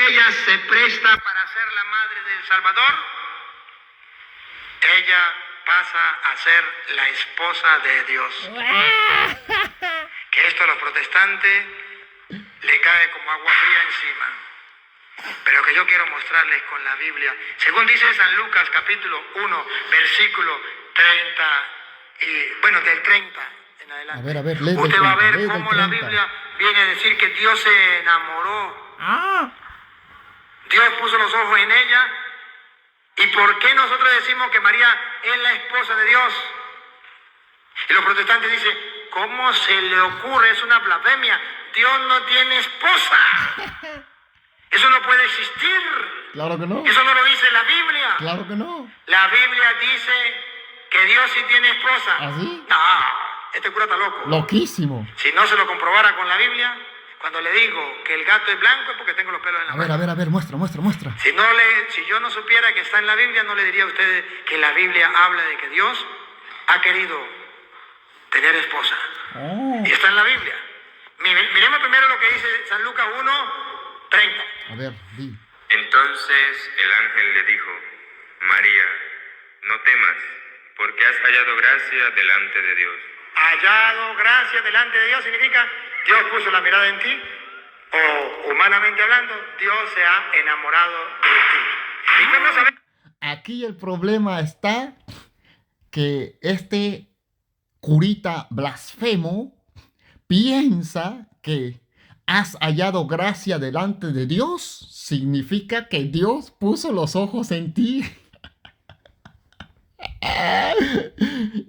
ella se presta para ser la madre del Salvador, ella pasa a ser la esposa de Dios. Que esto a los protestantes le cae como agua fría encima. Pero que yo quiero mostrarles con la Biblia. Según dice San Lucas capítulo 1, versículo 30, del 30 en adelante. A ver, lee del Usted va a 30, ver cómo la Biblia viene a decir que Dios se enamoró. Dios puso los ojos en ella. ¿Y por qué nosotros decimos que María es la esposa de Dios? Y los protestantes dicen, ¿cómo se le ocurre? Es una blasfemia. Dios no tiene esposa. Eso no puede existir. Claro que no. Eso no lo dice la Biblia. Claro que no. La Biblia dice que Dios sí tiene esposa. ¿Ah, sí? No, este cura está loco. Loquísimo. Si no se lo comprobara con la Biblia, cuando le digo que el gato es blanco es porque tengo los pelos en la mano. A ver, muestra. Si yo no supiera que está en la Biblia, no le diría a ustedes que la Biblia habla de que Dios ha querido tener esposa. Y está en la Biblia. Miremos primero lo que dice San Lucas 1, 30. A ver, di. Entonces el ángel le dijo, María, no temas, porque has hallado gracia delante de Dios. Hallado gracia delante de Dios significa Dios puso la mirada en ti, o humanamente hablando, Dios se ha enamorado de ti. ¿Y cómo sabemos? Aquí el problema está que este curita blasfemo piensa que has hallado gracia delante de Dios significa que Dios puso los ojos en ti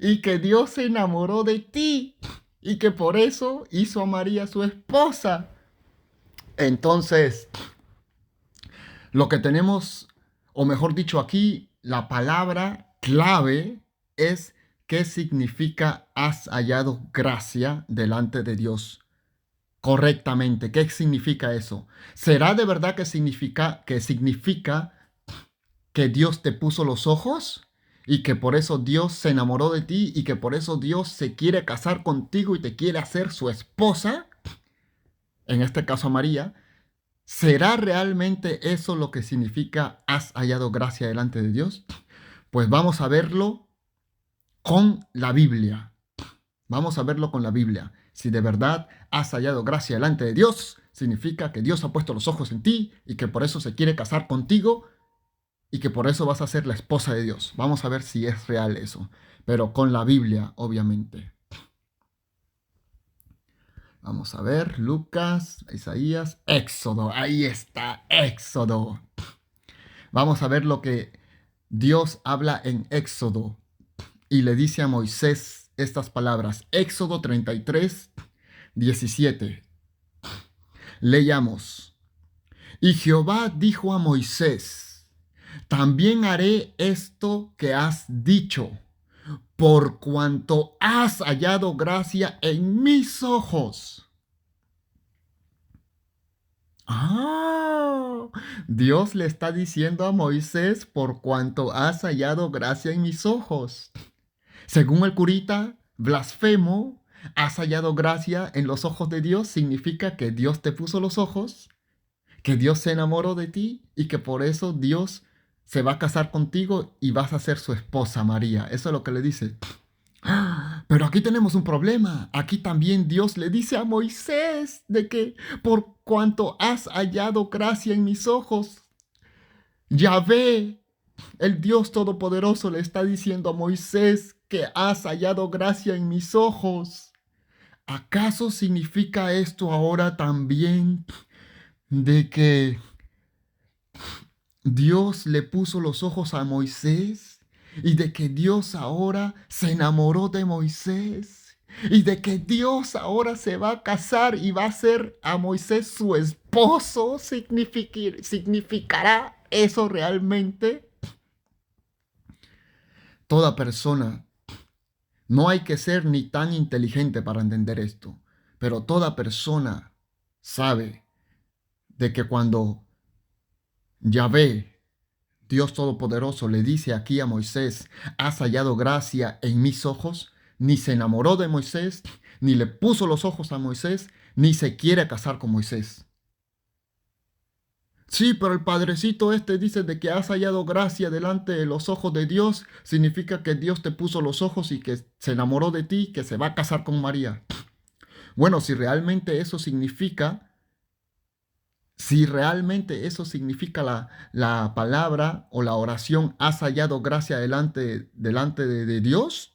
y que Dios se enamoró de ti y que por eso hizo a María su esposa. Entonces, lo que tenemos, o mejor dicho aquí, la palabra clave es ¿qué significa has hallado gracia delante de Dios? Correctamente, ¿qué significa eso? ¿Será de verdad que significa que Dios te puso los ojos? Y que por eso Dios se enamoró de ti y que por eso Dios se quiere casar contigo y te quiere hacer su esposa, en este caso a María. ¿Será realmente eso lo que significa has hallado gracia delante de Dios? Pues vamos a verlo con la Biblia. Vamos a verlo con la Biblia. Si de verdad has hallado gracia delante de Dios, significa que Dios ha puesto los ojos en ti y que por eso se quiere casar contigo y que por eso vas a ser la esposa de Dios. Vamos a ver si es real eso, pero con la Biblia, obviamente. Vamos a ver, Lucas, Isaías, Éxodo. Ahí está, Éxodo. Vamos a ver lo que Dios habla en Éxodo y le dice a Moisés estas palabras. Éxodo 33, 17. Leamos. Y Jehová dijo a Moisés, también haré esto que has dicho, por cuanto has hallado gracia en mis ojos. Dios le está diciendo a Moisés, por cuanto has hallado gracia en mis ojos. Según el curita blasfemo, has hallado gracia en los ojos de Dios, significa que Dios te puso los ojos, que Dios se enamoró de ti y que por eso Dios se va a casar contigo y vas a ser su esposa, María. Eso es lo que le dice. Pero aquí tenemos un problema. Aquí también Dios le dice a Moisés de que por cuanto has hallado gracia en mis ojos, Yahvé, el Dios Todopoderoso, le está diciendo a Moisés que has hallado gracia en mis ojos. ¿Acaso significa esto ahora también de que Dios le puso los ojos a Moisés y de que Dios ahora se enamoró de Moisés y de que Dios ahora se va a casar y va a ser a Moisés su esposo? ¿Significará eso realmente? Toda persona, no hay que ser ni tan inteligente para entender esto, pero toda persona sabe de que cuando Yahvé, Dios Todopoderoso, le dice aquí a Moisés, has hallado gracia en mis ojos, ni se enamoró de Moisés, ni le puso los ojos a Moisés, ni se quiere casar con Moisés. Sí, pero el padrecito este dice de que has hallado gracia delante de los ojos de Dios. Significa que Dios te puso los ojos y que se enamoró de ti, que se va a casar con María. Bueno, si realmente eso significa la palabra o la oración, has hallado gracia delante de Dios,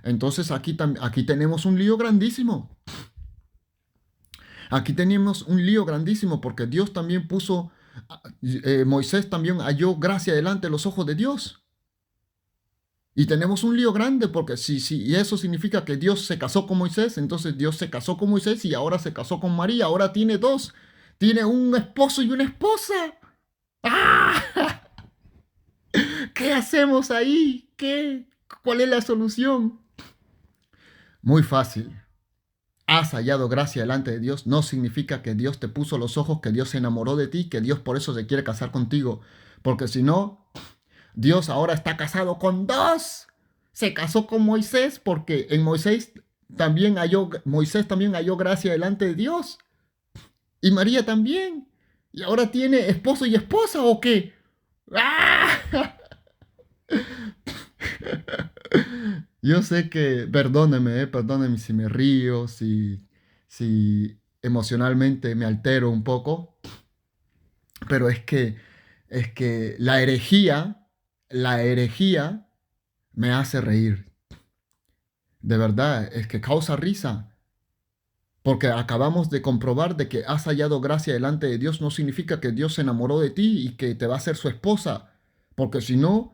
entonces aquí tenemos un lío grandísimo. Aquí tenemos un lío grandísimo porque Dios también Moisés también halló gracia delante de los ojos de Dios. Y tenemos un lío grande porque y eso significa que Dios se casó con Moisés, entonces Dios se casó con Moisés y ahora se casó con María, ahora tiene dos, tiene un esposo y una esposa. ¡Ah! ¿Qué hacemos ahí? ¿Cuál es la solución? Muy fácil. Has hallado gracia delante de Dios no significa que Dios te puso los ojos, que Dios se enamoró de ti, que Dios por eso se quiere casar contigo. Porque si no, Dios ahora está casado con dos. Se casó con Moisés porque Moisés también halló gracia delante de Dios. Y María también. ¿Y ahora tiene esposo y esposa o qué? ¡Ah! Yo sé que, perdóneme si me río, si emocionalmente me altero un poco, pero es que la herejía me hace reír. De verdad, es que causa risa. Porque acabamos de comprobar de que has hallado gracia delante de Dios no significa que Dios se enamoró de ti y que te va a ser su esposa. Porque si no,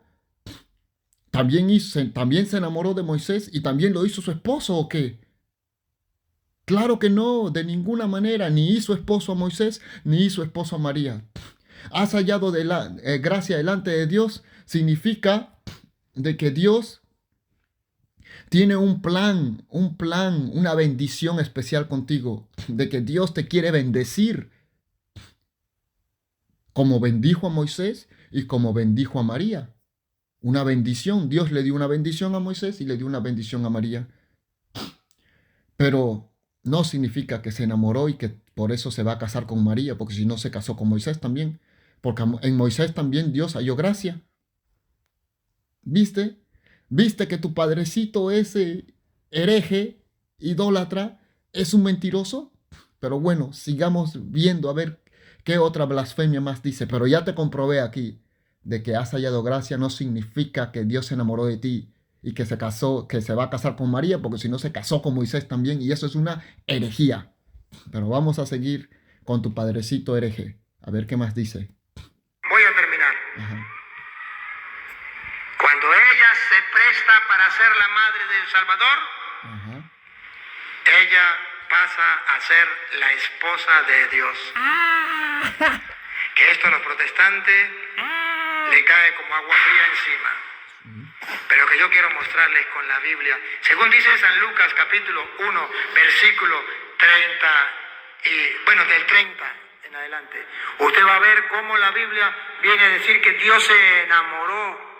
también se enamoró de Moisés y también lo hizo su esposo, ¿o qué? Claro que no, de ninguna manera, ni hizo esposo a Moisés, ni hizo esposo a María. Has hallado gracia delante de Dios, significa de que Dios tiene un plan, una bendición especial contigo, de que Dios te quiere bendecir, como bendijo a Moisés y como bendijo a María. Una bendición, Dios le dio una bendición a Moisés y le dio una bendición a María. Pero no significa que se enamoró y que por eso se va a casar con María, porque si no se casó con Moisés también, porque en Moisés también Dios halló gracia. ¿Viste? ¿Viste que tu padrecito ese hereje, idólatra, es un mentiroso? Pero bueno, sigamos viendo a ver qué otra blasfemia más dice. Pero ya te comprobé aquí de que has hallado gracia no significa que Dios se enamoró de ti y que se va a casar con María, porque si no se casó con Moisés también, y eso es una herejía. Pero vamos a seguir con tu padrecito hereje. A ver qué más dice. Voy a terminar. Ajá. Cuando ella se presta para ser la madre del Salvador, Ajá. ella pasa a ser la esposa de Dios. Que esto a los protestantes le cae como agua fría encima. Pero que yo quiero mostrarles con la Biblia. Según dice San Lucas capítulo 1, versículo 30, del 30 en adelante. Usted va a ver cómo la Biblia viene a decir que Dios se enamoró.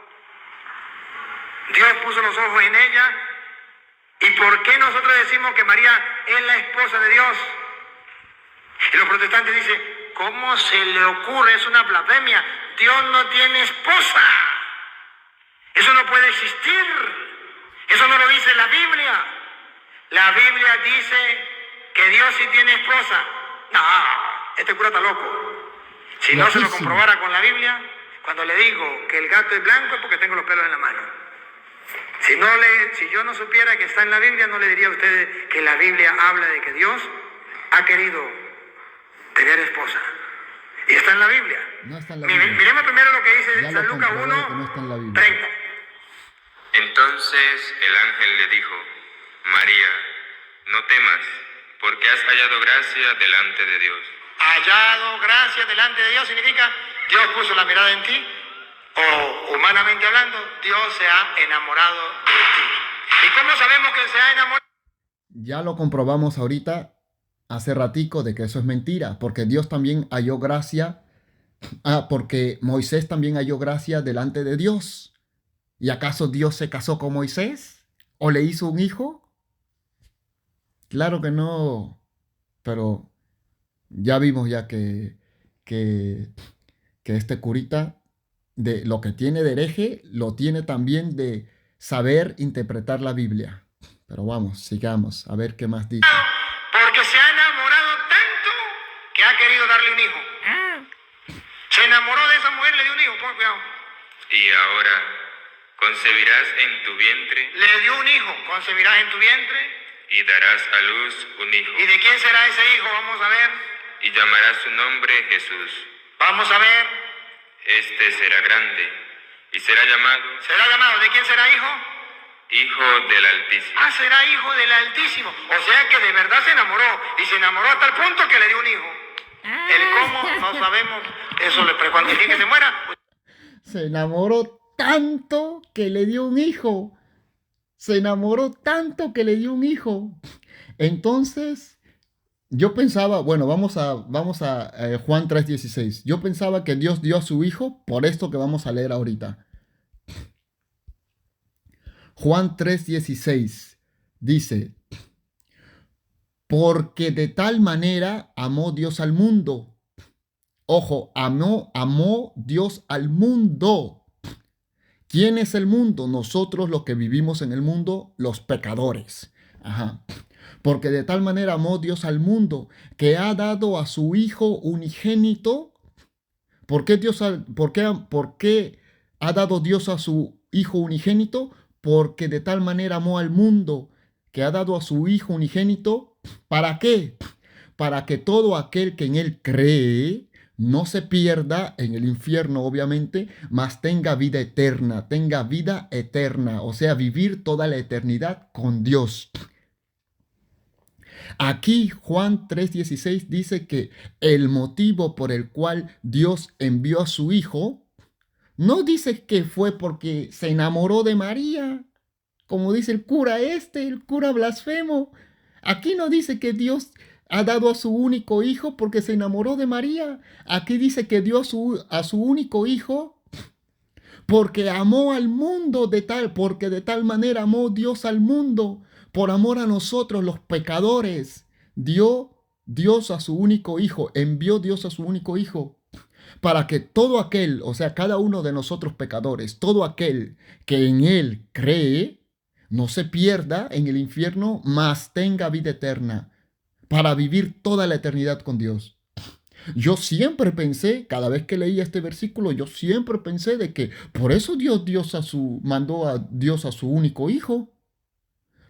Dios puso los ojos en ella. ¿Y por qué nosotros decimos que María es la esposa de Dios? Y los protestantes dicen, ¿cómo se le ocurre? Es una blasfemia. Dios no tiene esposa. Eso no puede existir. Eso no lo dice la Biblia. La Biblia dice que Dios sí tiene esposa. No, este cura está loco. Si no se lo comprobara con la Biblia, cuando le digo que el gato es blanco es porque tengo los pelos en la mano. Si yo no supiera que está en la Biblia, no le diría a ustedes que la Biblia habla de que Dios ha querido tener esposa. Y está en la Biblia. No está en la Biblia. Miremos primero lo que dice San Lucas 1, no está en la Biblia. 30. Entonces el ángel le dijo, María, no temas, porque has hallado gracia delante de Dios. Hallado gracia delante de Dios significa Dios puso la mirada en ti, o humanamente hablando, Dios se ha enamorado de ti. ¿Y cómo sabemos que se ha enamorado? Ya lo comprobamos ahorita, hace ratico, de que eso es mentira, porque Dios también halló gracia, porque Moisés también halló gracia delante de Dios. ¿Y acaso Dios se casó con Moisés? ¿O le hizo un hijo? Claro que no, pero ya vimos ya que que este curita de lo que tiene de hereje, lo tiene también de saber interpretar la Biblia. Pero vamos, sigamos, a ver qué más dice. Porque se ha enamorado tanto que ha querido darle un hijo. Se enamoró de esa mujer, le dio un hijo, pon cuidado. Y ahora concebirás en tu vientre Le dio un hijo, concebirás en tu vientre. y darás a luz un hijo. ¿Y de quién será ese hijo? Vamos a ver. Y llamarás su nombre Jesús. Vamos a ver. Este será grande y será llamado ¿Será llamado? ¿De quién será hijo? Hijo del Altísimo. Ah, será hijo del Altísimo. O sea que de verdad se enamoró. Y se enamoró hasta el punto que le dio un hijo. El cómo, no sabemos. Eso cuando el día que se muera. Se enamoró tanto que le dio un hijo. Se enamoró tanto que le dio un hijo. Entonces, yo pensaba, bueno, vamos a Juan 3:16. Yo pensaba que Dios dio a su hijo por esto que vamos a leer ahorita. Juan 3:16 dice, porque de tal manera amó Dios al mundo. Ojo, amó Dios al mundo. ¿Quién es el mundo? Nosotros los que vivimos en el mundo, los pecadores. Ajá. Porque de tal manera amó Dios al mundo que ha dado a su Hijo unigénito. ¿Por qué ha dado Dios a su Hijo unigénito? Porque de tal manera amó al mundo que ha dado a su Hijo unigénito. ¿Para qué? Para que todo aquel que en Él cree no se pierda en el infierno, obviamente, mas tenga vida eterna, o sea, vivir toda la eternidad con Dios. Aquí Juan 3:16 dice que el motivo por el cual Dios envió a su Hijo, no dice que fue porque se enamoró de María, como dice el cura blasfemo. Aquí no dice que Dios ha dado a su único hijo porque se enamoró de María. Aquí dice que dio a su único hijo porque amó al mundo porque de tal manera amó Dios al mundo, por amor a nosotros los pecadores. Dio Dios a su único hijo, envió Dios a su único hijo, para que todo aquel, o sea, cada uno de nosotros pecadores, todo aquel que en Él cree, no se pierda en el infierno, mas tenga vida eterna, para vivir toda la eternidad con Dios. Yo siempre pensé, cada vez que leía este versículo, yo siempre pensé de que por eso mandó a Dios a su único hijo.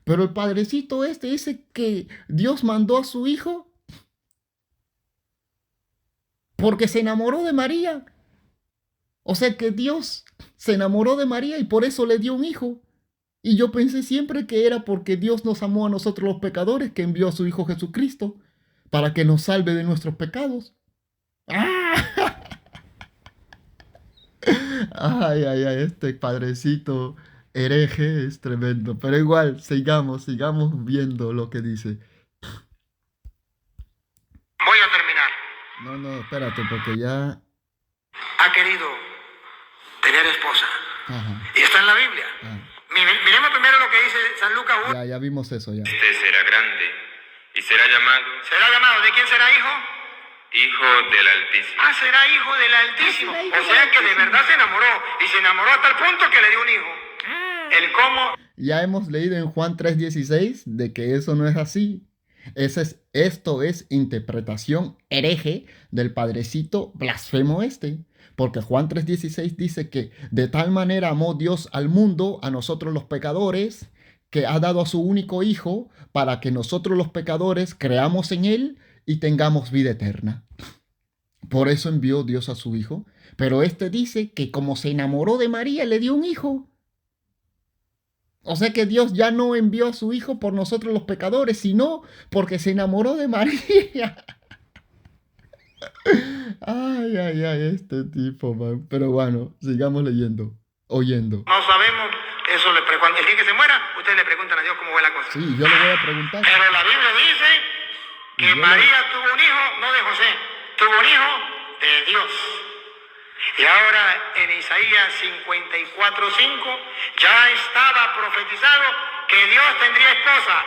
Pero el padrecito dice que Dios mandó a su hijo porque se enamoró de María. O sea que Dios se enamoró de María y por eso le dio un hijo. Y yo pensé siempre que era porque Dios nos amó a nosotros los pecadores, que envió a su Hijo Jesucristo para que nos salve de nuestros pecados. ¡Ah! Ay, este padrecito hereje es tremendo. Pero igual, sigamos viendo lo que dice. Voy a terminar. No, espérate, porque ya... Ha querido tener esposa. Ajá. Y está en la Biblia. Miremos primero lo que dice San Lucas 1. Ya vimos eso ya. Este será grande y será llamado ¿Será llamado? ¿De quién será hijo? Hijo del Altísimo. Ah, será hijo del Altísimo. O sea que de verdad se enamoró. Y se enamoró hasta el punto que le dio un hijo. El cómo. Ya hemos leído en Juan 3:16 de que eso no es así. Esto es interpretación hereje del padrecito blasfemo Porque Juan 3:16 dice que de tal manera amó Dios al mundo, a nosotros los pecadores, que ha dado a su único hijo para que nosotros los pecadores creamos en él y tengamos vida eterna. Por eso envió Dios a su hijo. Pero dice que como se enamoró de María, le dio un hijo. O sea que Dios ya no envió a su hijo por nosotros los pecadores, sino porque se enamoró de María. Ay, este tipo, man. Pero bueno, sigamos oyendo. No sabemos. Eso cuando el día que se muera, ustedes le preguntan a Dios cómo va la cosa. Sí, yo le voy a preguntar. Pero la Biblia dice que María tuvo un hijo, no de José, tuvo un hijo de Dios. Y ahora en Isaías 54:5 ya estaba profetizado que Dios tendría esposa.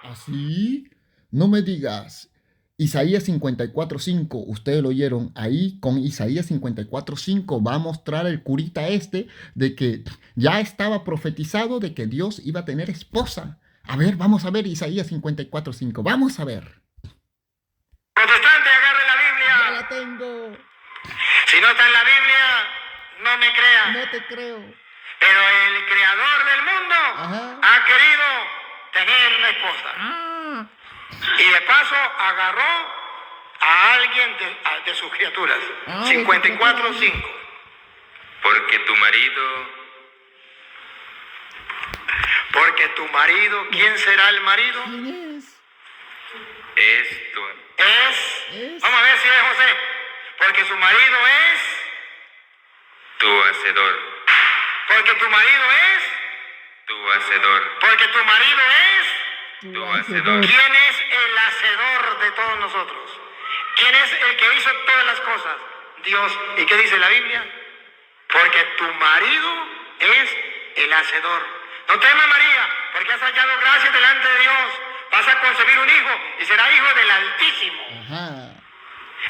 ¿Así? No me digas. Isaías 54:5, ustedes lo oyeron ahí, con Isaías 54:5 va a mostrar el curita este de que ya estaba profetizado de que Dios iba a tener esposa. A ver, vamos a ver Isaías 54:5, vamos a ver. Protestante, agarre la Biblia. Ya la tengo. Si no está en la Biblia, no me crea. No te creo. Pero el creador del mundo ha querido tener una esposa. Y de paso agarró a alguien de sus criaturas. 54:5. Porque tu marido, ¿quién será el marido? ¿Quién es? Es Vamos a ver si es José. Porque su marido es. tu hacedor. Porque tu marido es. Tu hacedor. Porque tu marido es. Tu hacedor. ¿Quién es el hacedor de todos nosotros? ¿Quién es el que hizo todas las cosas? Dios. ¿Y qué dice la Biblia? Porque tu marido es el hacedor. No temas, María, porque has hallado gracia delante de Dios. Vas a concebir un hijo y será hijo del Altísimo.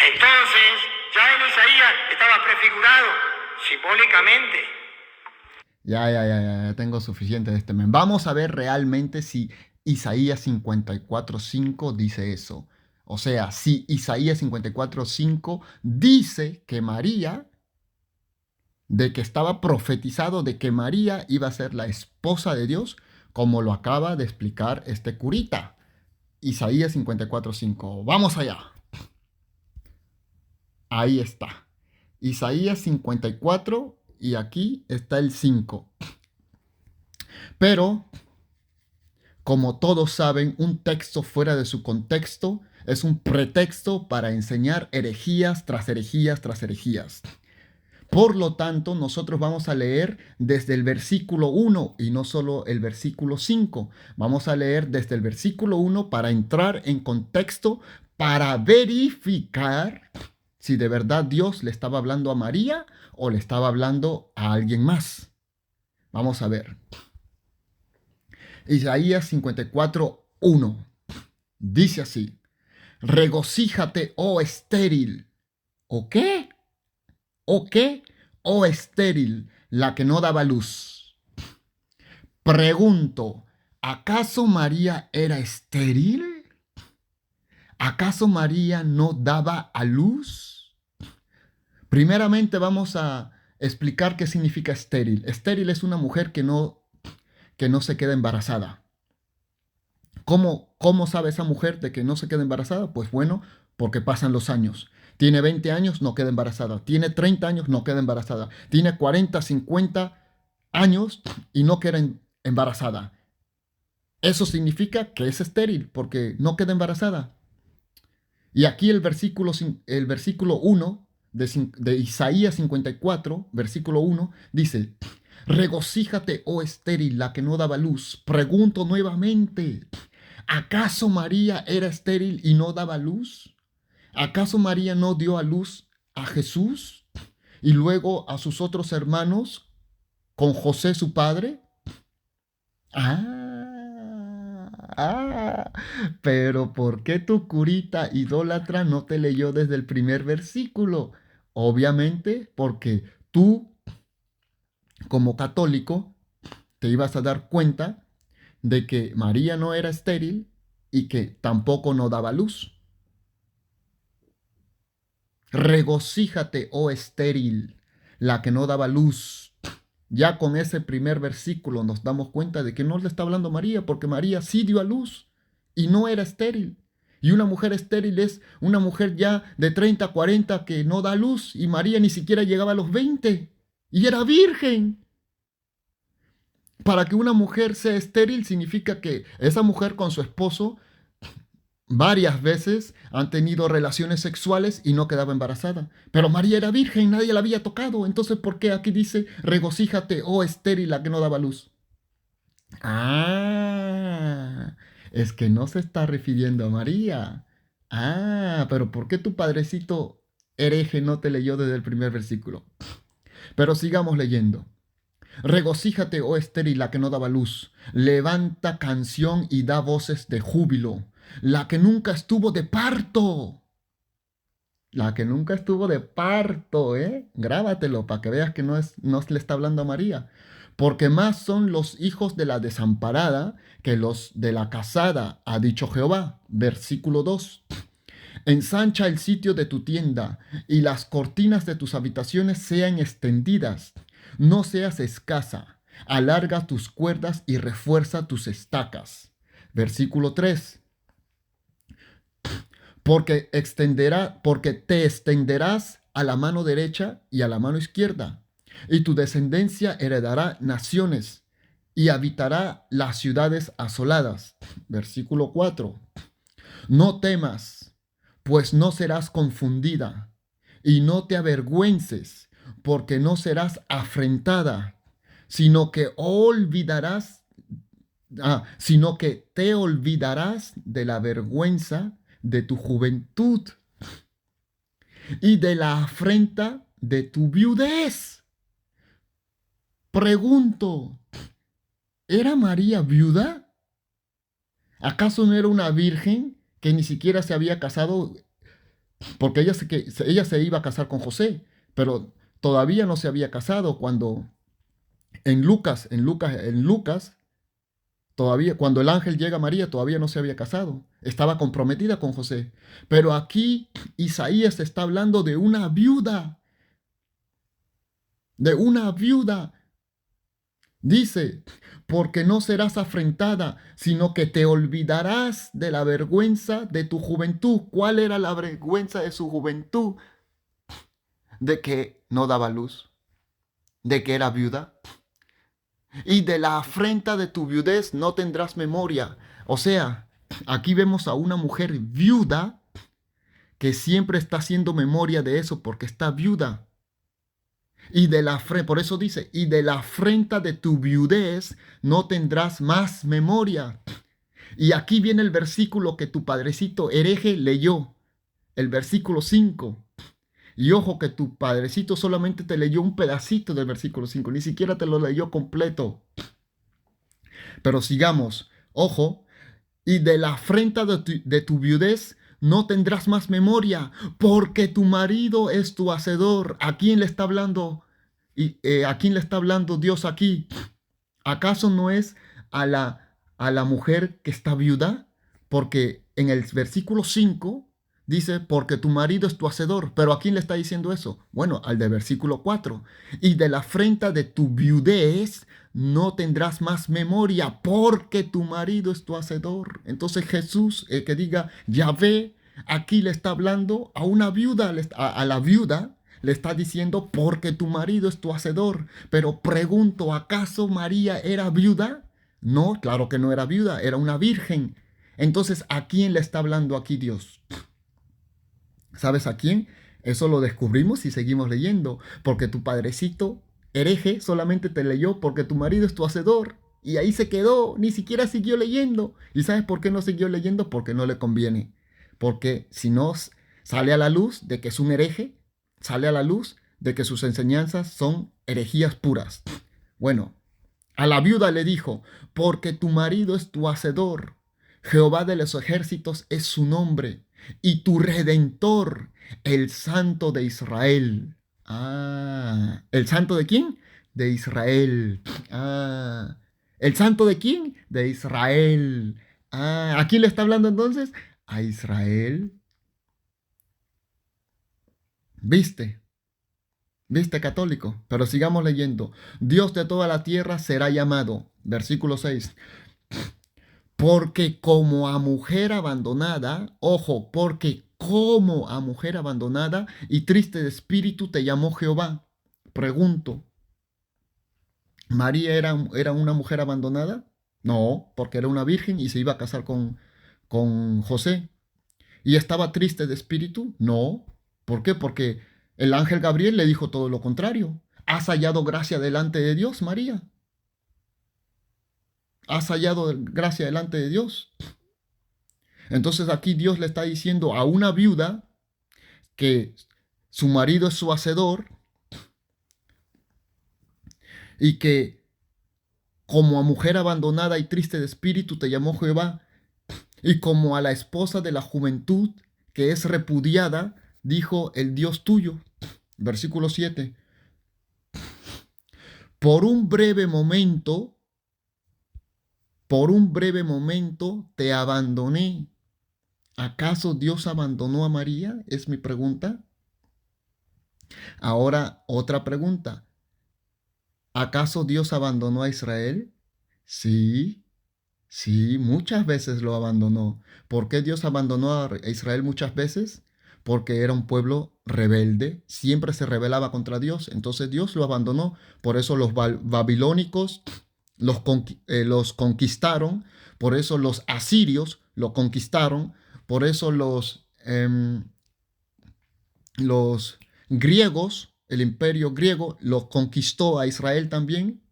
Entonces, ya en Isaías estaba prefigurado simbólicamente. Ya tengo suficiente de este men. Vamos a ver realmente si Isaías 54:5 dice eso. O sea, si Isaías 54:5 dice que María, de que estaba profetizado de que María iba a ser la esposa de Dios, como lo acaba de explicar este curita. Isaías 54:5. Vamos allá. Ahí está. Isaías 54 y aquí está el 5. Pero, como todos saben, un texto fuera de su contexto es un pretexto para enseñar herejías tras herejías tras herejías. Por lo tanto, nosotros vamos a leer desde el versículo 1 y no solo el versículo 5. Vamos a leer desde el versículo 1 para entrar en contexto, para verificar si de verdad Dios le estaba hablando a María o le estaba hablando a alguien más. Vamos a ver. Isaías 54:1 dice así: regocíjate, oh estéril. ¿O qué? ¿O qué? Oh estéril, la que no daba luz. Pregunto, ¿acaso María era estéril? ¿Acaso María no daba a luz? Primeramente vamos a explicar qué significa estéril. Estéril es una mujer que no se queda embarazada. ¿Cómo sabe esa mujer de que no se queda embarazada? Pues bueno, porque pasan los años. Tiene 20 años, no queda embarazada. Tiene 30 años, no queda embarazada. Tiene 40, 50 años y no queda embarazada. Eso significa que es estéril porque no queda embarazada. Y aquí el versículo 1 de Isaías 54, versículo 1, dice: regocíjate, oh estéril, la que no daba luz. Pregunto nuevamente, ¿acaso María era estéril y no daba luz? ¿Acaso María no dio a luz a Jesús y luego a sus otros hermanos con José su padre? Pero ¿por qué tu curita idólatra no te leyó desde el primer versículo? Obviamente porque tú, como católico, te ibas a dar cuenta de que María no era estéril y que tampoco no daba luz. Regocíjate, oh estéril, la que no daba luz. Ya con ese primer versículo nos damos cuenta de que no le está hablando a María, porque María sí dio a luz y no era estéril. Y una mujer estéril es una mujer ya de 30, 40 que no da luz, y María ni siquiera llegaba a los 20 y era virgen. Para que una mujer sea estéril significa que esa mujer con su esposo varias veces han tenido relaciones sexuales y no quedaba embarazada. Pero María era virgen, nadie la había tocado. Entonces, ¿por qué aquí dice, regocíjate, oh estéril, la que no daba luz? Es que no se está refiriendo a María. Pero ¿por qué tu padrecito hereje no te leyó desde el primer versículo? Pero sigamos leyendo. Regocíjate, oh estéril, la que no daba luz. Levanta canción y da voces de júbilo. La que nunca estuvo de parto. La que nunca estuvo de parto, ¿eh? Grábatelo para que veas que no le está hablando a María. Porque más son los hijos de la desamparada que los de la casada, ha dicho Jehová. Versículo 2. Ensancha el sitio de tu tienda y las cortinas de tus habitaciones sean extendidas. No seas escasa. Alarga tus cuerdas y refuerza tus estacas. Versículo 3. Porque te extenderás a la mano derecha y a la mano izquierda, y tu descendencia heredará naciones y habitará las ciudades asoladas. Versículo 4. No temas, pues no serás confundida, y no te avergüences, porque no serás afrentada, sino que te olvidarás de la vergüenza de tu juventud y de la afrenta de tu viudez. Pregunto, ¿era María viuda? ¿Acaso no era una virgen que ni siquiera se había casado? Porque ella se iba a casar con José, pero todavía no se había casado cuando en Lucas, todavía, cuando el ángel llega a María, todavía no se había casado. Estaba comprometida con José. Pero aquí Isaías está hablando de una viuda. De una viuda. Dice, porque no serás afrentada, sino que te olvidarás de la vergüenza de tu juventud. ¿Cuál era la vergüenza de su juventud? De que no daba luz. De que era viuda. Y de la afrenta de tu viudez no tendrás memoria. O sea, aquí vemos a una mujer viuda que siempre está haciendo memoria de eso porque está viuda. Y por eso dice, y de la afrenta de tu viudez no tendrás más memoria. Y aquí viene el versículo que tu padrecito hereje leyó, el versículo 5. Y ojo que tu padrecito solamente te leyó un pedacito del versículo 5, ni siquiera te lo leyó completo. Pero sigamos, ojo, y de la afrenta de tu viudez no tendrás más memoria, porque tu marido es tu hacedor. ¿A quién le está hablando? ¿A quién le está hablando Dios aquí? ¿Acaso no es a la mujer que está viuda? Porque en el versículo 5 dice, porque tu marido es tu hacedor. ¿Pero a quién le está diciendo eso? Bueno, al de versículo 4. Y de la afrenta de tu viudez no tendrás más memoria, porque tu marido es tu hacedor. Entonces Jesús, que diga Yahvé, aquí le está hablando a una viuda, a la viuda, le está diciendo, porque tu marido es tu hacedor. Pero pregunto, ¿acaso María era viuda? No, claro que no era viuda, era una virgen. Entonces, ¿a quién le está hablando aquí Dios? ¿Sabes a quién? Eso lo descubrimos y seguimos leyendo. Porque tu padrecito hereje solamente te leyó porque tu marido es tu hacedor. Y ahí se quedó, ni siquiera siguió leyendo. ¿Y sabes por qué no siguió leyendo? Porque no le conviene. Porque si no sale a la luz de que es un hereje, sale a la luz de que sus enseñanzas son herejías puras. Bueno, a la viuda le dijo, porque tu marido es tu hacedor. Jehová de los ejércitos es su nombre. Y tu redentor, el Santo de Israel. ¿El Santo de quién? De Israel. ¿El Santo de quién? De Israel. ¿A quién le está hablando entonces? A Israel. ¿Viste? ¿Viste, católico? Pero sigamos leyendo. Dios de toda la tierra será llamado. Versículo 6. Porque como a mujer abandonada, ojo, porque como a mujer abandonada y triste de espíritu te llamó Jehová. Pregunto, ¿María era una mujer abandonada? No, porque era una virgen y se iba a casar con José. ¿Y estaba triste de espíritu? No. ¿Por qué? Porque el ángel Gabriel le dijo todo lo contrario. ¿Has hallado gracia delante de Dios, María? ¿Has hallado gracia delante de Dios? Entonces aquí Dios le está diciendo a una viuda que su marido es su hacedor y que como a mujer abandonada y triste de espíritu te llamó Jehová, y como a la esposa de la juventud que es repudiada, dijo el Dios tuyo. Versículo 7. Por un breve momento te abandoné. ¿Acaso Dios abandonó a María? Es mi pregunta. Ahora otra pregunta. ¿Acaso Dios abandonó a Israel? Sí, sí, muchas veces lo abandonó. ¿Por qué Dios abandonó a Israel muchas veces? Porque era un pueblo rebelde, siempre se rebelaba contra Dios. Entonces Dios lo abandonó. Por eso los babilónicos los conquistaron. Por eso los asirios lo conquistaron. Por eso los griegos, el imperio griego, los conquistó a Israel también.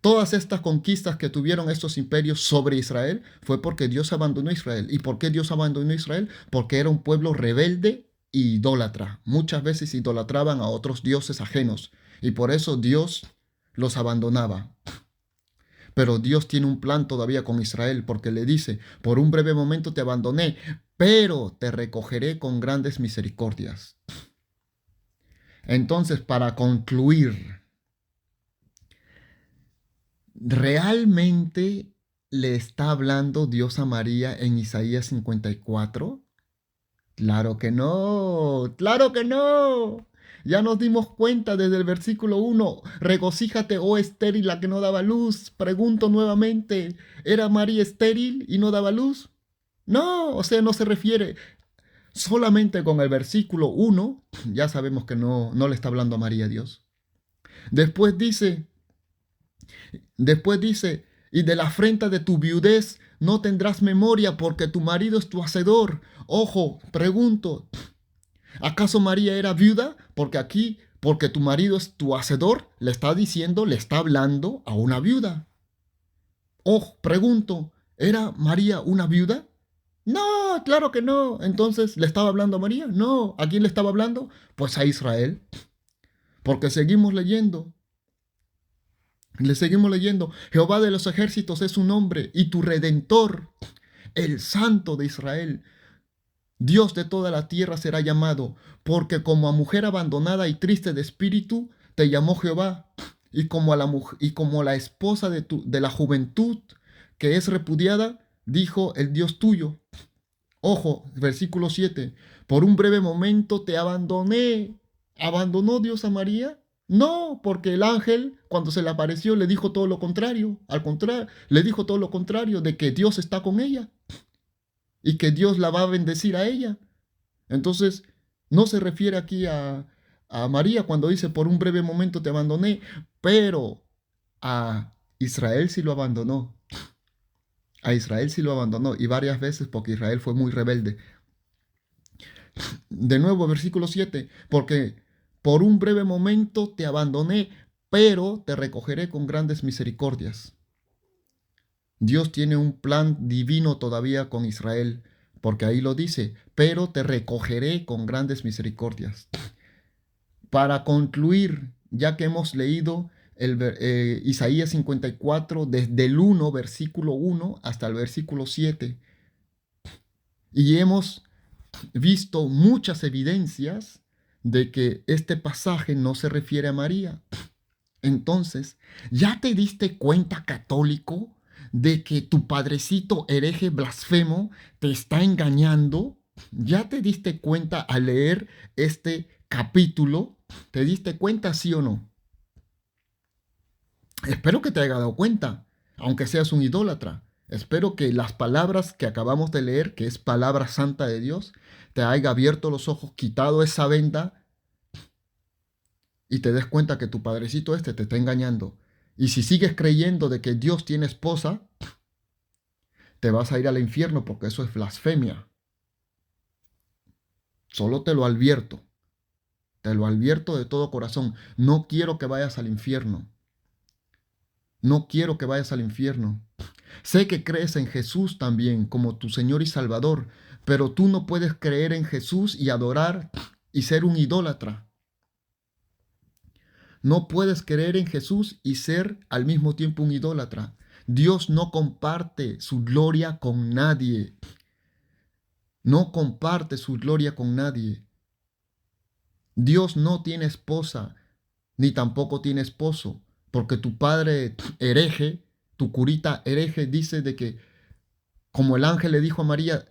Todas estas conquistas que tuvieron estos imperios sobre Israel fue porque Dios abandonó a Israel. ¿Y por qué Dios abandonó a Israel? Porque era un pueblo rebelde e idólatra. Muchas veces idolatraban a otros dioses ajenos y por eso Dios los abandonaba. Pero Dios tiene un plan todavía con Israel porque le dice, por un breve momento te abandoné, pero te recogeré con grandes misericordias. Entonces, para concluir, ¿realmente le está hablando Dios a María en Isaías 54? Claro que no, claro que no. Ya nos dimos cuenta desde el versículo 1. Regocíjate, oh estéril, la que no daba luz. Pregunto nuevamente, ¿era María estéril y no daba luz? No, o sea, no se refiere solamente con el versículo 1. Ya sabemos que no le está hablando a María Dios. Después dice, y de la afrenta de tu viudez no tendrás memoria porque tu marido es tu hacedor. Ojo, pregunto, ¿acaso María era viuda? Porque tu marido es tu hacedor, le está diciendo, le está hablando a una viuda. Ojo, pregunto, ¿era María una viuda? No, claro que no. Entonces, ¿le estaba hablando a María? No. ¿A quién le estaba hablando? Pues a Israel. Porque seguimos leyendo. Le seguimos leyendo. Jehová de los ejércitos es su nombre y tu redentor, el Santo de Israel. Dios de toda la tierra será llamado, porque como a mujer abandonada y triste de espíritu, te llamó Jehová, y como a la esposa de la juventud que es repudiada, dijo el Dios tuyo. Ojo, versículo 7. Por un breve momento te abandoné. ¿Abandonó Dios a María? No, porque el ángel, cuando se le apareció, le dijo todo lo contrario. Al contrario, le dijo todo lo contrario, de que Dios está con ella y que Dios la va a bendecir a ella. Entonces, no se refiere aquí a María cuando dice, por un breve momento te abandoné, pero a Israel sí lo abandonó. A Israel sí lo abandonó, y varias veces porque Israel fue muy rebelde. De nuevo, versículo 7, porque por un breve momento te abandoné, pero te recogeré con grandes misericordias. Dios tiene un plan divino todavía con Israel, porque ahí lo dice, pero te recogeré con grandes misericordias. Para concluir, ya que hemos leído Isaías 54, desde el 1, versículo 1 hasta el versículo 7, y hemos visto muchas evidencias de que este pasaje no se refiere a María. Entonces, ¿ya te diste cuenta, católico, de que tu padrecito hereje blasfemo te está engañando? ¿Ya te diste cuenta al leer este capítulo? ¿Te diste cuenta, sí o no? Espero que te haya dado cuenta, aunque seas un idólatra. Espero que las palabras que acabamos de leer, que es palabra santa de Dios, te haya abierto los ojos, quitado esa venda y te des cuenta que tu padrecito te está engañando. Y si sigues creyendo de que Dios tiene esposa, te vas a ir al infierno porque eso es blasfemia. Solo te lo advierto. Te lo advierto de todo corazón. No quiero que vayas al infierno. No quiero que vayas al infierno. Sé que crees en Jesús también como tu Señor y Salvador, pero tú no puedes creer en Jesús y adorar y ser un idólatra. No puedes creer en Jesús y ser al mismo tiempo un idólatra. Dios no comparte su gloria con nadie. No comparte su gloria con nadie. Dios no tiene esposa, ni tampoco tiene esposo, porque tu padre hereje, tu curita hereje, dice de que, como el ángel le dijo a María,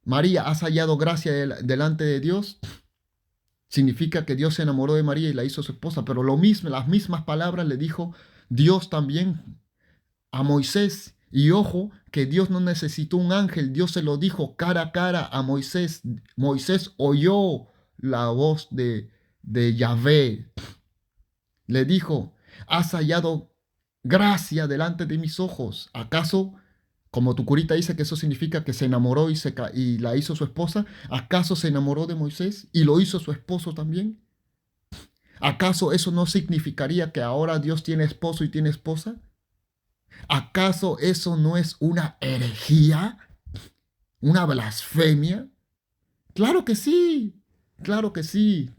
María, ¿has hallado gracia delante de Dios? Significa que Dios se enamoró de María y la hizo su esposa, pero lo mismo, las mismas palabras le dijo Dios también a Moisés. Y ojo, que Dios no necesitó un ángel, Dios se lo dijo cara a cara a Moisés. Moisés oyó la voz de Yahvé. Le dijo, has hallado gracia delante de mis ojos. ¿Acaso, como tu curita dice que eso significa que se enamoró y la hizo su esposa, acaso se enamoró de Moisés y lo hizo su esposo también? ¿Acaso eso no significaría que ahora Dios tiene esposo y tiene esposa? ¿Acaso eso no es una herejía? ¿Una blasfemia? Claro que sí, claro que sí.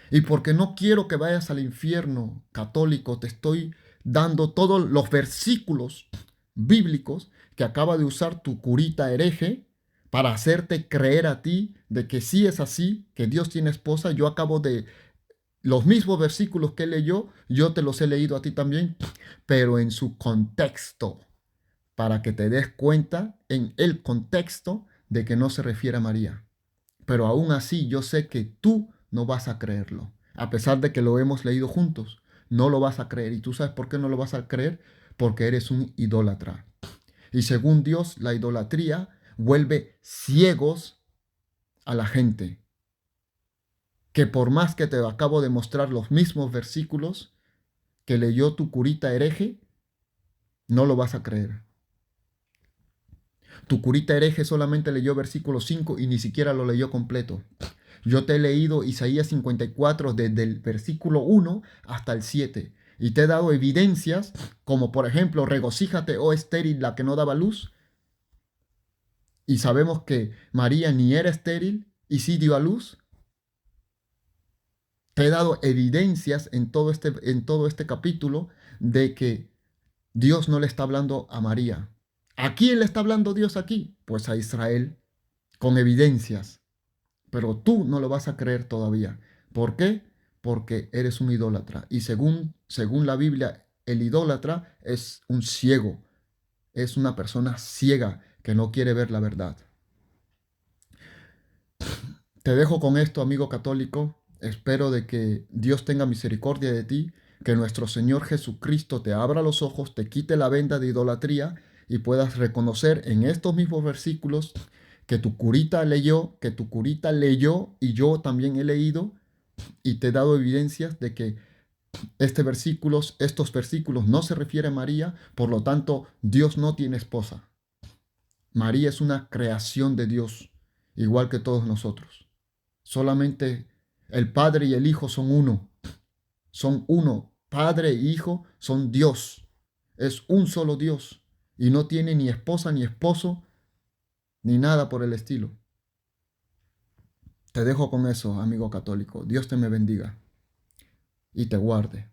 Y porque no quiero que vayas al infierno católico, te estoy dando todos los versículos bíblicos que acaba de usar tu curita hereje para hacerte creer a ti de que sí es así, que Dios tiene esposa. Yo acabo de los mismos versículos que leyó, yo te los he leído a ti también, pero en su contexto, para que te des cuenta en el contexto de que no se refiere a María. Pero aún así yo sé que tú no vas a creerlo, a pesar de que lo hemos leído juntos. No lo vas a creer. ¿Y tú sabes por qué no lo vas a creer? Porque eres un idólatra. Y según Dios, la idolatría vuelve ciegos a la gente. Que por más que te acabo de mostrar los mismos versículos que leyó tu curita hereje, no lo vas a creer. Tu curita hereje solamente leyó versículo 5 y ni siquiera lo leyó completo. Yo te he leído Isaías 54 desde el versículo 1 hasta el 7 y te he dado evidencias como por ejemplo, regocíjate, oh estéril, la que no daba luz. Y sabemos que María ni era estéril y sí dio a luz. Te he dado evidencias en todo este capítulo de que Dios no le está hablando a María. ¿A quién le está hablando Dios aquí? Pues a Israel, con evidencias. Pero tú no lo vas a creer todavía. ¿Por qué? Porque eres un idólatra. Y según la Biblia, el idólatra es un ciego. Es una persona ciega que no quiere ver la verdad. Te dejo con esto, amigo católico. Espero de que Dios tenga misericordia de ti, que nuestro Señor Jesucristo te abra los ojos, te quite la venda de idolatría y puedas reconocer en estos mismos versículos que tu curita leyó y yo también he leído y te he dado evidencias de que estos versículos no se refieren a María, por lo tanto Dios no tiene esposa. María es una creación de Dios, igual que todos nosotros. Solamente el Padre y el Hijo son uno. Son uno. Padre e Hijo son Dios. Es un solo Dios. Y no tiene ni esposa ni esposo, ni nada por el estilo. Te dejo con eso, amigo católico. Dios te me bendiga y te guarde.